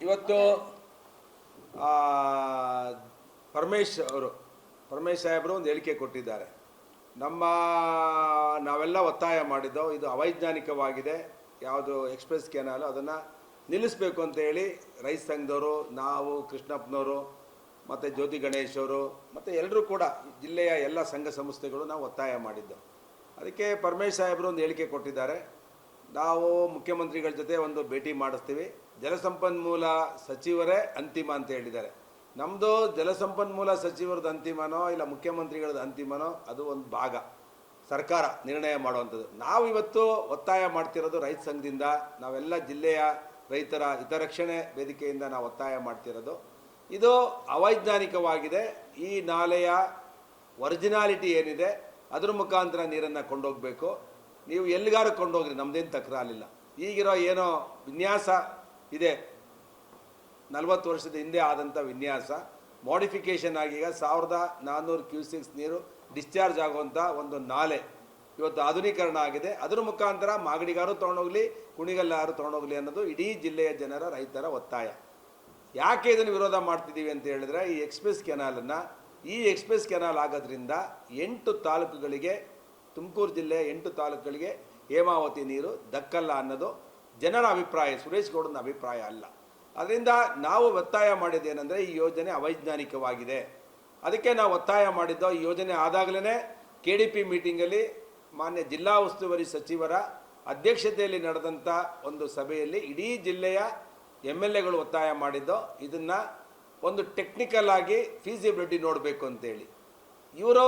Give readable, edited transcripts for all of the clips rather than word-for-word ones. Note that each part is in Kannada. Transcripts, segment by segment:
ಇವತ್ತು ಪರಮೇಶ್ ಸಾಹೇಬರು ಒಂದು ಹೇಳಿಕೆ ಕೊಟ್ಟಿದ್ದಾರೆ. ನಾವೆಲ್ಲ ಒತ್ತಾಯ ಮಾಡಿದ್ದೋ ಇದು ಅವೈಜ್ಞಾನಿಕವಾಗಿದೆ, ಯಾವುದು ಎಕ್ಸ್ಪ್ರೆಸ್ ಕೆನಾಲು ಅದನ್ನು ನಿಲ್ಲಿಸಬೇಕು ಅಂತ ಹೇಳಿ ರೈತ ಸಂಘದವರು, ನಾವು ಕೃಷ್ಣಪ್ಪನವರು ಮತ್ತು ಜ್ಯೋತಿ ಗಣೇಶ್ ಅವರು ಮತ್ತು ಎಲ್ಲರೂ ಕೂಡ ಜಿಲ್ಲೆಯ ಎಲ್ಲ ಸಂಘ ಸಂಸ್ಥೆಗಳು ನಾವು ಒತ್ತಾಯ ಮಾಡಿದ್ದು. ಅದಕ್ಕೆ ಪರಮೇಶ್ ಸಾಹೇಬರು ಒಂದು ಹೇಳಿಕೆ ಕೊಟ್ಟಿದ್ದಾರೆ. ನಾವು ಮುಖ್ಯಮಂತ್ರಿಗಳ ಜೊತೆ ಒಂದು ಭೇಟಿ ಮಾಡಿಸ್ತೀವಿ, ಜಲಸಂಪನ್ಮೂಲ ಸಚಿವರೇ ಅಂತಿಮ ಅಂತ ಹೇಳಿದ್ದಾರೆ. ನಮ್ಮದು ಜಲಸಂಪನ್ಮೂಲ ಸಚಿವರದ್ದು ಅಂತಿಮನೋ ಇಲ್ಲ ಮುಖ್ಯಮಂತ್ರಿಗಳದ್ದು ಅಂತಿಮನೋ ಅದು ಒಂದು ಭಾಗ, ಸರ್ಕಾರ ನಿರ್ಣಯ ಮಾಡುವಂಥದ್ದು. ನಾವು ಇವತ್ತು ಒತ್ತಾಯ ಮಾಡ್ತಿರೋದು ರೈತ ಸಂಘದಿಂದ, ನಾವೆಲ್ಲ ಜಿಲ್ಲೆಯ ರೈತರ ಹಿತರಕ್ಷಣೆ ವೇದಿಕೆಯಿಂದ ನಾವು ಒತ್ತಾಯ ಮಾಡ್ತಿರೋದು. ಇದು ಅವೈಜ್ಞಾನಿಕವಾಗಿದೆ. ಈ ನಾಲೆಯ ಒರಿಜಿನಾಲಿಟಿ ಏನಿದೆ ಅದ್ರ ಮುಖಾಂತರ ನೀರನ್ನು ಕೊಂಡೋಗಬೇಕು. ನೀವು ಎಲ್ಲಿಗಾರು ಕೊಂಡೋಗ್ರಿ, ನಮ್ಮದೇನು ತಕರಾರಿಲ್ಲ. ಈಗಿರೋ ಏನೋ ವಿನ್ಯಾಸ ಇದೆ, 40 ವರ್ಷದ ಹಿಂದೆ ಆದಂಥ ವಿನ್ಯಾಸ ಮಾಡಿಫಿಕೇಷನ್ ಆಗೀಗ 1400 ಕ್ಯೂಸೆಕ್ಸ್ ನೀರು ಡಿಸ್ಚಾರ್ಜ್ ಆಗುವಂಥ ಒಂದು ನಾಲೆ ಇವತ್ತು ಆಧುನೀಕರಣ ಆಗಿದೆ. ಅದರ ಮುಖಾಂತರ ಮಾಗಡಿಗಾರು ತೊಗೊಂಡೋಗ್ಲಿ, ಕುಣಿಗಲ್ಲಾರು ತೊಗೊಂಡೋಗ್ಲಿ ಅನ್ನೋದು ಇಡೀ ಜಿಲ್ಲೆಯ ಜನರ ರೈತರ ಒತ್ತಾಯ. ಯಾಕೆ ಇದನ್ನು ವಿರೋಧ ಮಾಡ್ತಿದ್ದೀವಿ ಅಂತ ಹೇಳಿದ್ರೆ, ಈ ಎಕ್ಸ್ಪ್ರೆಸ್ ಕೆನಾಲ್ ಆಗೋದ್ರಿಂದ 8 ತಾಲೂಕುಗಳಿಗೆ, ತುಮಕೂರು ಜಿಲ್ಲೆಯ 8 ತಾಲೂಕುಗಳಿಗೆ ಹೇಮಾವತಿ ನೀರು ದಕ್ಕಲ್ಲ ಅನ್ನೋದು ಜನರ ಅಭಿಪ್ರಾಯ, ಸುರೇಶ್ ಗೌಡನ ಅಭಿಪ್ರಾಯ ಅಲ್ಲ. ಅದರಿಂದ ನಾವು ಒತ್ತಾಯ ಮಾಡಿದ್ದೇನೆಂದರೆ ಈ ಯೋಜನೆ ಅವೈಜ್ಞಾನಿಕವಾಗಿದೆ. ಅದಕ್ಕೆ ನಾವು ಒತ್ತಾಯ ಮಾಡಿದ್ದೋ, ಈ ಯೋಜನೆ ಆದಾಗಲೇ KDP ಮೀಟಿಂಗಲ್ಲಿ ಮಾನ್ಯ ಜಿಲ್ಲಾ ಉಸ್ತುವಾರಿ ಸಚಿವರ ಅಧ್ಯಕ್ಷತೆಯಲ್ಲಿ ನಡೆದಂಥ ಒಂದು ಸಭೆಯಲ್ಲಿ ಇಡೀ ಜಿಲ್ಲೆಯ MLAಗಳು ಒತ್ತಾಯ ಮಾಡಿದ್ದೋ, ಇದನ್ನು ಒಂದು ಟೆಕ್ನಿಕಲ್ ಆಗಿ ಫೀಸಿಬಿಲಿಟಿ ನೋಡಬೇಕು ಅಂತೇಳಿ. ಇವರು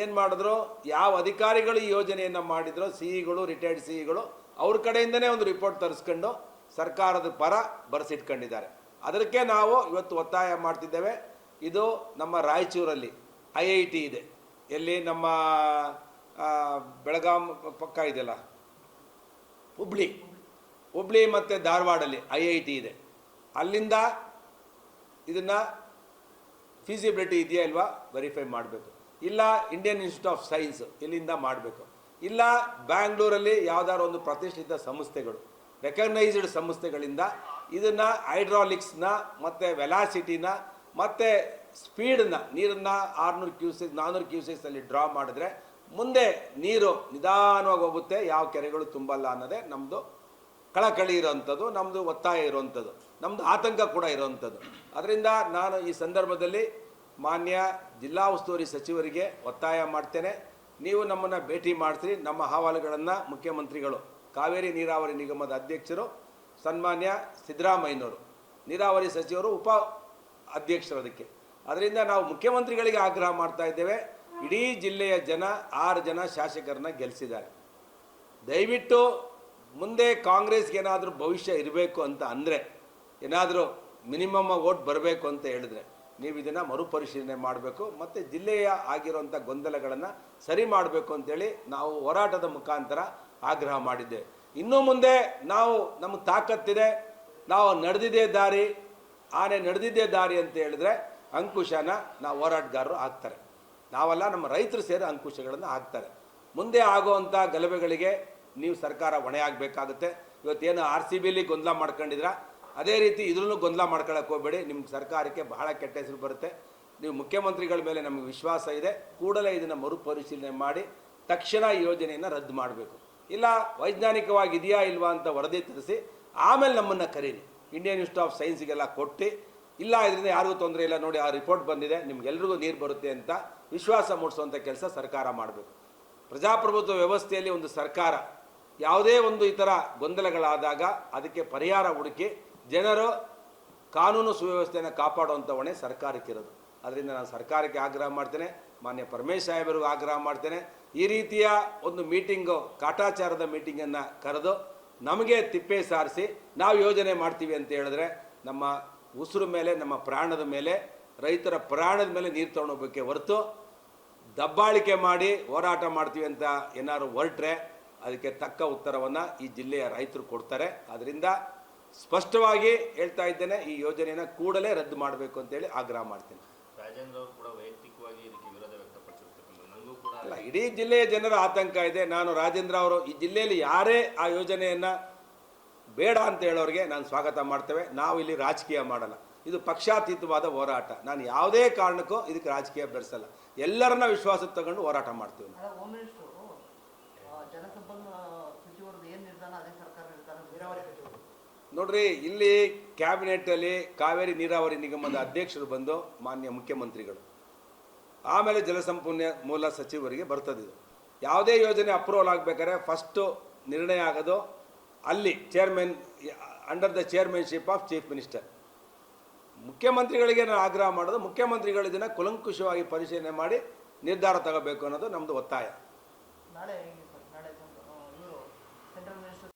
ಏನು ಮಾಡಿದ್ರು, ಯಾವ ಅಧಿಕಾರಿಗಳು ಈ ಯೋಜನೆಯನ್ನು ಮಾಡಿದ್ರು, ಸಿಇಗಳು, ರಿಟೈರ್ಡ್ ಸಿಇಗಳು ಅವ್ರ ಕಡೆಯಿಂದನೇ ಒಂದು ರಿಪೋರ್ಟ್ ತರಿಸ್ಕೊಂಡು ಸರ್ಕಾರದ ಪರ ಬರೆಸಿಟ್ಕೊಂಡಿದ್ದಾರೆ. ಅದಕ್ಕೆ ನಾವು ಇವತ್ತು ಒತ್ತಾಯ ಮಾಡ್ತಿದ್ದೇವೆ. ಇದು ನಮ್ಮ ರಾಯಚೂರಲ್ಲಿ IIT ಇದೆ, ಎಲ್ಲಿ ನಮ್ಮ ಬೆಳಗಾಂ ಪಕ್ಕ ಇದೆಯಲ್ಲ, ಹುಬ್ಳಿ ಮತ್ತು ಧಾರವಾಡಲ್ಲಿ IIT ಇದೆ. ಅಲ್ಲಿಂದ ಇದನ್ನು ಫೀಸಿಬಿಲಿಟಿ ಇದೆಯಾ ಇಲ್ವಾ ವೆರಿಫೈ ಮಾಡಬೇಕು. ಇಲ್ಲ ಇಂಡಿಯನ್ ಇನ್ಸ್ಟಿಟ್ಯೂಟ್ ಆಫ್ ಸೈನ್ಸ್ ಇಲ್ಲಿಂದ ಮಾಡಬೇಕು. ಇಲ್ಲ ಬ್ಯಾಂಗ್ಳೂರಲ್ಲಿ ಯಾವುದಾದ್ರು ಒಂದು ಪ್ರತಿಷ್ಠಿತ ಸಂಸ್ಥೆಗಳು, ರೆಕಗ್ನೈಸ್ಡ್ ಸಂಸ್ಥೆಗಳಿಂದ ಇದನ್ನು ಹೈಡ್ರಾಲಿಕ್ಸ್ನ ಮತ್ತು ವೆಲಾಸಿಟಿನ ಮತ್ತು ಸ್ಪೀಡನ್ನ, ನೀರನ್ನು 600 ಕ್ಯೂಸೆಕ್ಸ್ 400 ಕ್ಯೂಸೆಕ್ಸಲ್ಲಿ ಡ್ರಾ ಮಾಡಿದ್ರೆ ಮುಂದೆ ನೀರು ನಿಧಾನವಾಗಿ ಹೋಗುತ್ತೆ, ಯಾವ ಕೆರೆಗಳು ತುಂಬಲ್ಲ ಅನ್ನೋದೇ ನಮ್ಮದು ಕಳಕಳಿ ಇರೋವಂಥದ್ದು, ನಮ್ಮದು ಒತ್ತಾಯ ಇರುವಂಥದ್ದು, ನಮ್ಮದು ಆತಂಕ ಕೂಡ ಇರೋವಂಥದ್ದು. ಅದರಿಂದ ನಾನು ಈ ಸಂದರ್ಭದಲ್ಲಿ ಮಾನ್ಯ ಜಿಲ್ಲಾ ಉಸ್ತುವಾರಿ ಸಚಿವರಿಗೆ ಒತ್ತಾಯ ಮಾಡ್ತೇನೆ, ನೀವು ನಮ್ಮನ್ನು ಭೇಟಿ ಮಾಡಿಸಿ, ನಮ್ಮ ಅಹವಾಲುಗಳನ್ನು ಮುಖ್ಯಮಂತ್ರಿಗಳು, ಕಾವೇರಿ ನೀರಾವರಿ ನಿಗಮದ ಅಧ್ಯಕ್ಷರು ಸನ್ಮಾನ್ಯ ಸಿದ್ದರಾಮಯ್ಯನವರು, ನೀರಾವರಿ ಸಚಿವರು ಉಪ ಅಧ್ಯಕ್ಷರು ಅದಕ್ಕೆ. ಅದರಿಂದ ನಾವು ಮುಖ್ಯಮಂತ್ರಿಗಳಿಗೆ ಆಗ್ರಹ ಮಾಡ್ತಾ ಇದ್ದೇವೆ. ಇಡೀ ಜಿಲ್ಲೆಯ ಜನ 6 ಜನ ಶಾಸಕರನ್ನ ಗೆಲ್ಲಿಸಿದ್ದಾರೆ. ದಯವಿಟ್ಟು ಮುಂದೆ ಕಾಂಗ್ರೆಸ್ಗೆ ಏನಾದರೂ ಭವಿಷ್ಯ ಇರಬೇಕು ಅಂತ ಅಂದರೆ, ಏನಾದರೂ ಮಿನಿಮಮ್ ವೋಟ್ ಬರಬೇಕು ಅಂತ ಹೇಳಿದ್ರೆ ನೀವು ಇದನ್ನು ಮರುಪರಿಶೀಲನೆ ಮಾಡಬೇಕು ಮತ್ತು ಜಿಲ್ಲೆಯ ಆಗಿರುವಂಥ ಗೊಂದಲಗಳನ್ನು ಸರಿ ಮಾಡಬೇಕು ಅಂತೇಳಿ ನಾವು ಹೋರಾಟದ ಮುಖಾಂತರ ಆಗ್ರಹ ಮಾಡಿದ್ದೇವೆ. ಇನ್ನು ಮುಂದೆ ನಮಗೆ ತಾಕತ್ತಿದೆ, ನಾವು ನಡೆದಿದ್ದೇ ದಾರಿ, ಆನೆ ನಡೆದಿದ್ದೇ ದಾರಿ ಅಂತ ಹೇಳಿದ್ರೆ ಅಂಕುಶನ ನಾವು ಹೋರಾಟಗಾರರು ಹಾಕ್ತಾರೆ, ನಾವಲ್ಲ, ನಮ್ಮ ರೈತರು ಸೇರಿ ಅಂಕುಶಗಳನ್ನು ಹಾಕ್ತಾರೆ. ಮುಂದೆ ಆಗುವಂಥ ಗಲಭೆಗಳಿಗೆ ನೀವು ಸರ್ಕಾರ ಹೊಣೆ ಆಗಬೇಕಾಗುತ್ತೆ. ಇವತ್ತೇನು RCBಲಿ ಗೊಂದಲ ಮಾಡ್ಕೊಂಡಿದ್ರ, ಅದೇ ರೀತಿ ಇದ್ರೂ ಗೊಂದಲ ಮಾಡ್ಕೊಳ್ಳೋಕೆ ಹೋಗಬೇಡಿ. ನಿಮ್ಗೆ ಸರ್ಕಾರಕ್ಕೆ ಬಹಳ ಕೆಟ್ಟ ಹೆಸರು ಬರುತ್ತೆ. ನೀವು ಮುಖ್ಯಮಂತ್ರಿಗಳ ಮೇಲೆ ನಮಗೆ ವಿಶ್ವಾಸ ಇದೆ, ಕೂಡಲೇ ಇದನ್ನು ಮರುಪರಿಶೀಲನೆ ಮಾಡಿ ತಕ್ಷಣ ಈ ಯೋಜನೆಯನ್ನು ರದ್ದು ಮಾಡಬೇಕು. ಇಲ್ಲ ವೈಜ್ಞಾನಿಕವಾಗಿ ಇದೆಯಾ ಇಲ್ವಾ ಅಂತ ವರದಿ ತರಿಸಿ ಆಮೇಲೆ ನಮ್ಮನ್ನು ಕರೀರಿ, ಇಂಡಿಯನ್ ಇನ್ಸ್ಟಿಟ್ಯೂಟ್ ಆಫ್ ಸೈನ್ಸಿಗೆಲ್ಲ ಕೊಟ್ಟು, ಇಲ್ಲ ಇದರಿಂದ ಯಾರಿಗೂ ತೊಂದರೆ ಇಲ್ಲ ನೋಡಿ, ಆ ರಿಪೋರ್ಟ್ ಬಂದಿದೆ, ನಿಮ್ಗೆಲ್ರಿಗೂ ನೀರು ಬರುತ್ತೆ ಅಂತ ವಿಶ್ವಾಸ ಮೂಡಿಸುವಂಥ ಕೆಲಸ ಸರ್ಕಾರ ಮಾಡಬೇಕು. ಪ್ರಜಾಪ್ರಭುತ್ವ ವ್ಯವಸ್ಥೆಯಲ್ಲಿ ಒಂದು ಸರ್ಕಾರ ಯಾವುದೇ ಒಂದು ಈ ಥರ ಗೊಂದಲಗಳಾದಾಗ ಅದಕ್ಕೆ ಪರಿಹಾರ ಹುಡುಕಿ ಜನರು ಕಾನೂನು ಸುವ್ಯವಸ್ಥೆಯನ್ನು ಕಾಪಾಡುವಂಥ ಹೊಣೆ ಸರ್ಕಾರಕ್ಕಿರೋದು. ಅದರಿಂದ ನಾನು ಸರ್ಕಾರಕ್ಕೆ ಆಗ್ರಹ ಮಾಡ್ತೇನೆ, ಮಾನ್ಯ ಪರಮೇಶ್ ಸಾಹೇಬರಿಗೂ ಆಗ್ರಹ ಮಾಡ್ತೇನೆ, ಈ ರೀತಿಯ ಒಂದು ಮೀಟಿಂಗು, ಕಾಟಾಚಾರದ ಮೀಟಿಂಗನ್ನು ಕರೆದು ನಮಗೆ ತಿಪ್ಪೆ ಸಾರಿಸಿ ನಾವು ಯೋಜನೆ ಮಾಡ್ತೀವಿ ಅಂತ ಹೇಳಿದ್ರೆ ನಮ್ಮ ಉಸಿರು ಮೇಲೆ, ನಮ್ಮ ಪ್ರಾಣದ ಮೇಲೆ, ರೈತರ ಪ್ರಾಣದ ಮೇಲೆ ನೀರು ತೊಗೊಂಡೋಗ್ಬೇಕೆ ಹೊರತು ದಬ್ಬಾಳಿಕೆ ಮಾಡಿ ಹೋರಾಟ ಮಾಡ್ತೀವಿ ಅಂತ ಏನಾದ್ರು ಹೊರಟ್ರೆ ಅದಕ್ಕೆ ತಕ್ಕ ಉತ್ತರವನ್ನು ಈ ಜಿಲ್ಲೆಯ ರೈತರು ಕೊಡ್ತಾರೆ. ಅದರಿಂದ ಸ್ಪಷ್ಟವಾಗಿ ಹೇಳ್ತಾ ಇದ್ದೇನೆ, ಈ ಯೋಜನೆಯನ್ನು ಕೂಡಲೇ ರದ್ದು ಮಾಡಬೇಕು ಅಂತೇಳಿ ಆಗ್ರಹ ಮಾಡ್ತೇನೆ. ರಾಜೇಂದ್ರ ಅವರು ಕೂಡ ವೈಯಕ್ತಿಕವಾಗಿ ಇದಕ್ಕೆ ವಿರೋಧ ವ್ಯಕ್ತಪಡಿಸಿರ್ತಕ್ಕಂಥ, ನನಗೂ ಕೂಡ ಅಲ್ಲ, ಇಡೀ ಜಿಲ್ಲೆಯ ಜನರ ಆತಂಕ ಇದೆ. ನಾನು ರಾಜೇಂದ್ರ ಅವರು ಈ ಜಿಲ್ಲೆಯಲ್ಲಿ ಯಾರೇ ಆ ಯೋಜನೆಯನ್ನು ಬೇಡ ಅಂತ ಹೇಳೋರಿಗೆ ನಾನು ಸ್ವಾಗತ ಮಾಡ್ತೇವೆ. ನಾವು ಇಲ್ಲಿ ರಾಜಕೀಯ ಮಾಡಲ್ಲ, ಇದು ಪಕ್ಷಾತೀತವಾದ ಹೋರಾಟ. ನಾನು ಯಾವುದೇ ಕಾರಣಕ್ಕೂ ಇದಕ್ಕೆ ರಾಜಕೀಯ ಬೆರೆಸಲ್ಲ. ಎಲ್ಲರನ್ನ ವಿಶ್ವಾಸಕ್ಕೆ ತಗೊಂಡು ಹೋರಾಟ ಮಾಡ್ತೀವಿ. ಹೋಮ್ ಮಿನಿಸ್ಟರು ಜಲಸಂಪನ್ಮೂಲ ಸಚಿವರದ್ದು ಏನು ನಿರ್ಧಾರ ಅದೇ ಸರ್ಕಾರ ನಿರ್ಧಾರ ನೀರಾವರಿ ಸಚಿವರು ನೋಡ್ರಿ, ಇಲ್ಲಿ ಕ್ಯಾಬಿನೆಟ್ಟಲ್ಲಿ ಕಾವೇರಿ ನೀರಾವರಿ ನಿಗಮದ ಅಧ್ಯಕ್ಷರು ಬಂದು ಮಾನ್ಯ ಮುಖ್ಯಮಂತ್ರಿಗಳು, ಆಮೇಲೆ ಜಲಸಂಪನ್ಮೂಲ ಸಚಿವರಿಗೆ ಬರ್ತದೆ. ಇದು ಯಾವುದೇ ಯೋಜನೆ ಅಪ್ರೂವಲ್ ಆಗಬೇಕಾದ್ರೆ ಫಸ್ಟು ನಿರ್ಣಯ ಆಗೋದು ಅಲ್ಲಿ chairman, under the chairmanship of chief minister. ಮುಖ್ಯಮಂತ್ರಿಗಳಿಗೆ ನಾನು ಆಗ್ರಹ ಮಾಡೋದು, ಮುಖ್ಯಮಂತ್ರಿಗಳು ಇದನ್ನು ಕುಲಂಕುಷವಾಗಿ ಪರಿಶೀಲನೆ ಮಾಡಿ ನಿರ್ಧಾರ ತಗೋಬೇಕು ಅನ್ನೋದು ನಮ್ಮದು ಒತ್ತಾಯ. ನಾಳೆ